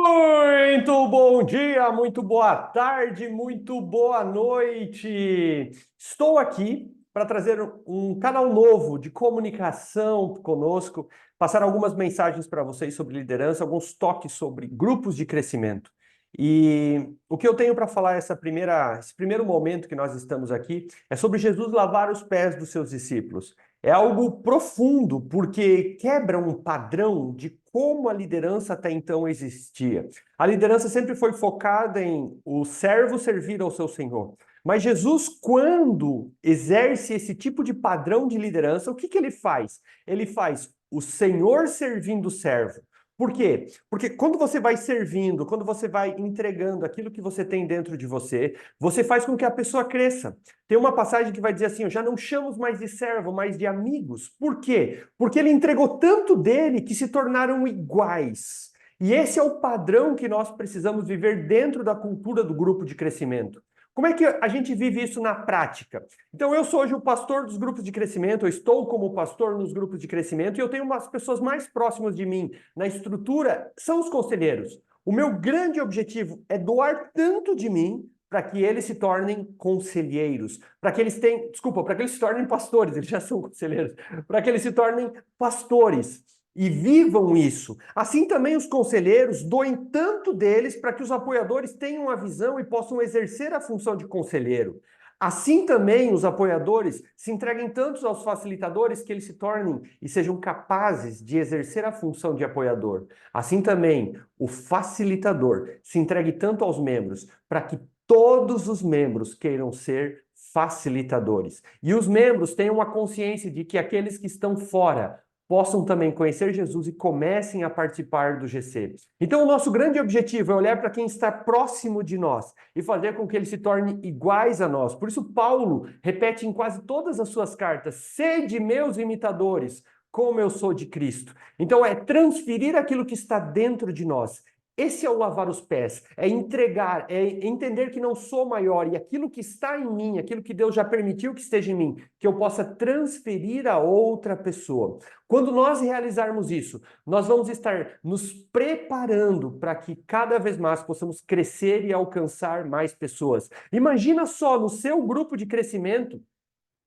Muito bom dia, muito boa tarde, muito boa noite. Estou aqui para trazer um canal novo de comunicação conosco, passar algumas mensagens para vocês sobre liderança, alguns toques sobre grupos de crescimento. E o que eu tenho para falar esse primeiro momento que nós estamos aqui é sobre Jesus lavar os pés dos seus discípulos. É algo profundo, porque quebra um padrão de como a liderança até então existia. A liderança sempre foi focada em o servo servir ao seu senhor. Mas Jesus, quando exerce esse tipo de padrão de liderança, o que que ele faz? Ele faz o senhor servindo o servo. Por quê? Porque quando você vai servindo, quando você vai entregando aquilo que você tem dentro de você, você faz com que a pessoa cresça. Tem uma passagem que vai dizer assim: eu já não chamo mais de servo, mas de amigos. Por quê? Porque ele entregou tanto dele que se tornaram iguais. E esse é o padrão que nós precisamos viver dentro da cultura do grupo de crescimento. Como é que a gente vive isso na prática? Então, eu sou hoje o pastor dos grupos de crescimento, eu estou como pastor nos grupos de crescimento e eu tenho umas pessoas mais próximas de mim na estrutura, são os conselheiros. O meu grande objetivo é doar tanto de mim para que eles se tornem conselheiros, para que eles tenham, desculpa, para que eles se tornem pastores, eles já são conselheiros, para que eles se tornem pastores e vivam isso. Assim também os conselheiros doem tanto deles para que os apoiadores tenham a visão e possam exercer a função de conselheiro. Assim também os apoiadores se entreguem tanto aos facilitadores que eles se tornem e sejam capazes de exercer a função de apoiador. Assim também o facilitador se entregue tanto aos membros para que todos os membros queiram ser facilitadores. E os membros tenham a consciência de que aqueles que estão fora possam também conhecer Jesus e comecem a participar do GC. Então, o nosso grande objetivo é olhar para quem está próximo de nós e fazer com que eles se tornem iguais a nós. Por isso, Paulo repete em quase todas as suas cartas: sede meus imitadores, como eu sou de Cristo. Então, é transferir aquilo que está dentro de nós. Esse é o lavar os pés, é entregar, é entender que não sou maior e aquilo que está em mim, aquilo que Deus já permitiu que esteja em mim, que eu possa transferir a outra pessoa. Quando nós realizarmos isso, nós vamos estar nos preparando para que cada vez mais possamos crescer e alcançar mais pessoas. Imagina só no seu grupo de crescimento,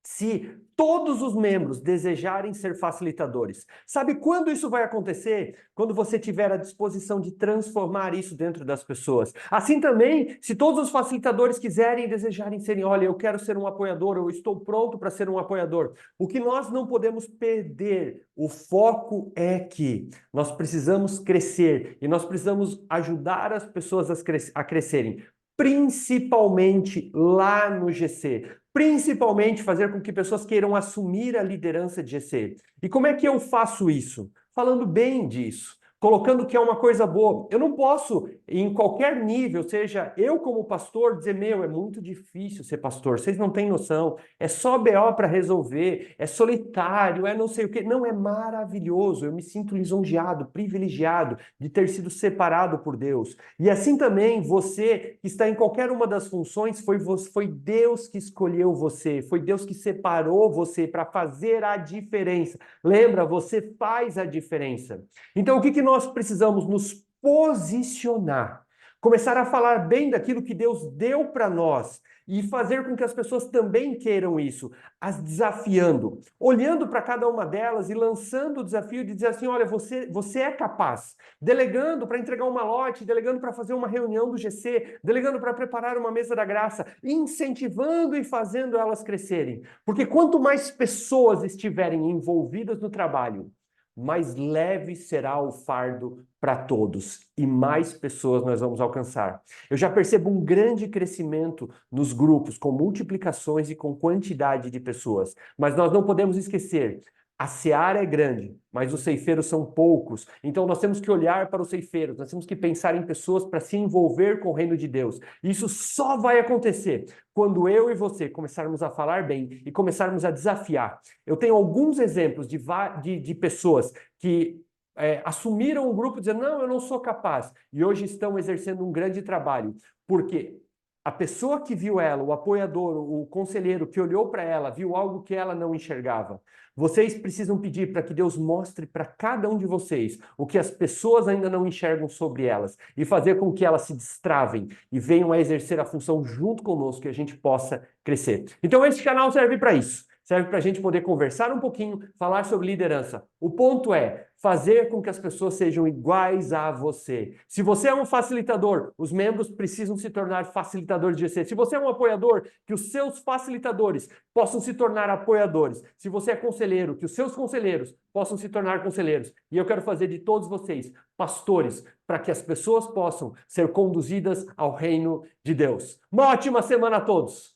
se todos os membros desejarem ser facilitadores. Sabe quando isso vai acontecer? Quando você tiver a disposição de transformar isso dentro das pessoas. Assim também, se todos os facilitadores quiserem e desejarem serem, olha, eu quero ser um apoiador, eu estou pronto para ser um apoiador. O que nós não podemos perder, o foco é que nós precisamos crescer e nós precisamos ajudar as pessoas a crescerem, principalmente lá no GC. Principalmente fazer com que pessoas queiram assumir a liderança de GC. E como é que eu faço isso? Falando bem disso, colocando que é uma coisa boa. Eu não posso, em qualquer nível, seja eu como pastor, dizer, meu, é muito difícil ser pastor, vocês não têm noção, é só BO para resolver, é solitário, é não sei o quê. Não, é maravilhoso, eu me sinto lisonjeado, privilegiado de ter sido separado por Deus. E assim também, você que está em qualquer uma das funções, foi Deus que escolheu você, foi Deus que separou você para fazer a diferença. Lembra, você faz a diferença. Então, o que que nós precisamos? Nos posicionar. Começar a falar bem daquilo que Deus deu para nós e fazer com que as pessoas também queiram isso, as desafiando, olhando para cada uma delas e lançando o desafio de dizer assim: olha, você é capaz, delegando para entregar uma lote, delegando para fazer uma reunião do GC, delegando para preparar uma mesa da graça, incentivando e fazendo elas crescerem. Porque quanto mais pessoas estiverem envolvidas no trabalho, mais leve será o fardo para todos e mais pessoas nós vamos alcançar. Eu já percebo um grande crescimento nos grupos, com multiplicações e com quantidade de pessoas, mas nós não podemos esquecer. A seara é grande, mas os ceifeiros são poucos. Então nós temos que olhar para os ceifeiros, nós temos que pensar em pessoas para se envolver com o reino de Deus. Isso só vai acontecer quando eu e você começarmos a falar bem e começarmos a desafiar. Eu tenho alguns exemplos de pessoas que assumiram o grupo dizendo, não, eu não sou capaz, e hoje estão exercendo um grande trabalho. Por quê? a pessoa que viu ela, o apoiador, o conselheiro que olhou para ela, viu algo que ela não enxergava. Vocês precisam pedir para que Deus mostre para cada um de vocês o que as pessoas ainda não enxergam sobre elas e fazer com que elas se destravem e venham a exercer a função junto conosco e a gente possa crescer. Então esse canal serve para isso. Serve para a gente poder conversar um pouquinho, falar sobre liderança. O ponto é fazer com que as pessoas sejam iguais a você. Se você é um facilitador, os membros precisam se tornar facilitadores de você. Se você é um apoiador, que os seus facilitadores possam se tornar apoiadores. Se você é conselheiro, que os seus conselheiros possam se tornar conselheiros. E eu quero fazer de todos vocês pastores, para que as pessoas possam ser conduzidas ao reino de Deus. Uma ótima semana a todos!